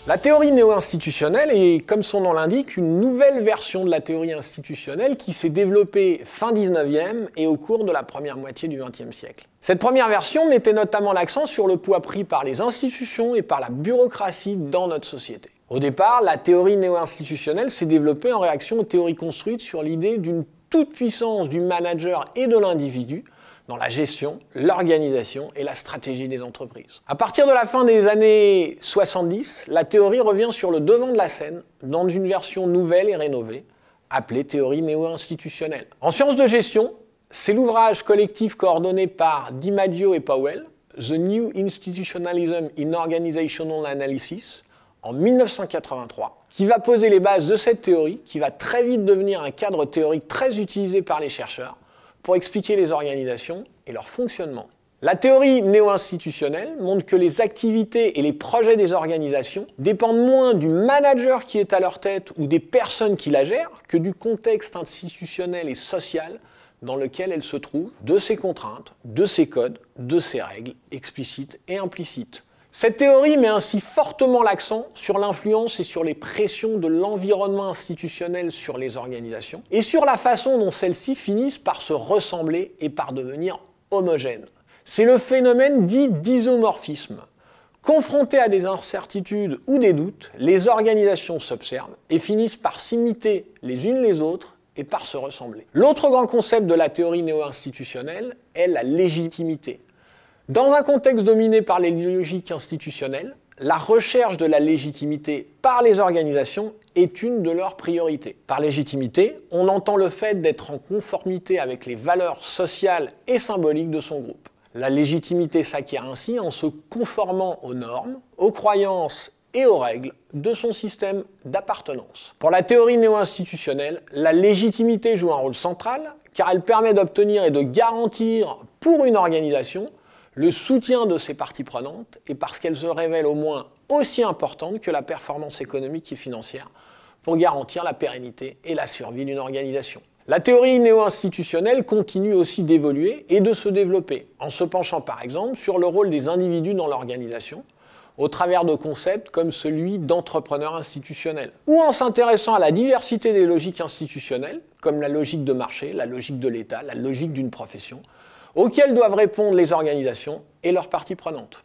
La théorie néo-institutionnelle est, comme son nom l'indique, une nouvelle version de la théorie institutionnelle qui s'est développée fin 19e et au cours de la première moitié du XXe siècle. Cette première version mettait notamment l'accent sur le poids pris par les institutions et par la bureaucratie dans notre société. Au départ, la théorie néo-institutionnelle s'est développée en réaction aux théories construites sur l'idée d'une toute-puissance du manager et de l'individu dans la gestion, l'organisation et la stratégie des entreprises. À partir de la fin des années 70, la théorie revient sur le devant de la scène dans une version nouvelle et rénovée, appelée théorie néo-institutionnelle. En sciences de gestion, c'est l'ouvrage collectif coordonné par DiMaggio et Powell, The New Institutionalism in Organizational Analysis, en 1983, qui va poser les bases de cette théorie, qui va très vite devenir un cadre théorique très utilisé par les chercheurs, pour expliquer les organisations et leur fonctionnement. La théorie néo-institutionnelle montre que les activités et les projets des organisations dépendent moins du manager qui est à leur tête ou des personnes qui la gèrent que du contexte institutionnel et social dans lequel elles se trouvent, de ses contraintes, de ses codes, de ses règles explicites et implicites. Cette théorie met ainsi fortement l'accent sur l'influence et sur les pressions de l'environnement institutionnel sur les organisations et sur la façon dont celles-ci finissent par se ressembler et par devenir homogènes. C'est le phénomène dit d'isomorphisme. Confrontées à des incertitudes ou des doutes, les organisations s'observent et finissent par s'imiter les unes les autres et par se ressembler. L'autre grand concept de la théorie néo-institutionnelle est la légitimité. Dans un contexte dominé par les logiques institutionnelles, la recherche de la légitimité par les organisations est une de leurs priorités. Par légitimité, on entend le fait d'être en conformité avec les valeurs sociales et symboliques de son groupe. La légitimité s'acquiert ainsi en se conformant aux normes, aux croyances et aux règles de son système d'appartenance. Pour la théorie néo-institutionnelle, la légitimité joue un rôle central car elle permet d'obtenir et de garantir pour une organisation le soutien de ses parties prenantes et parce qu'elle se révèle au moins aussi importante que la performance économique et financière pour garantir la pérennité et la survie d'une organisation. La théorie néo-institutionnelle continue aussi d'évoluer et de se développer, en se penchant par exemple sur le rôle des individus dans l'organisation, au travers de concepts comme celui d'entrepreneur institutionnel, ou en s'intéressant à la diversité des logiques institutionnelles, comme la logique de marché, la logique de l'État, la logique d'une profession, auxquelles doivent répondre les organisations et leurs parties prenantes.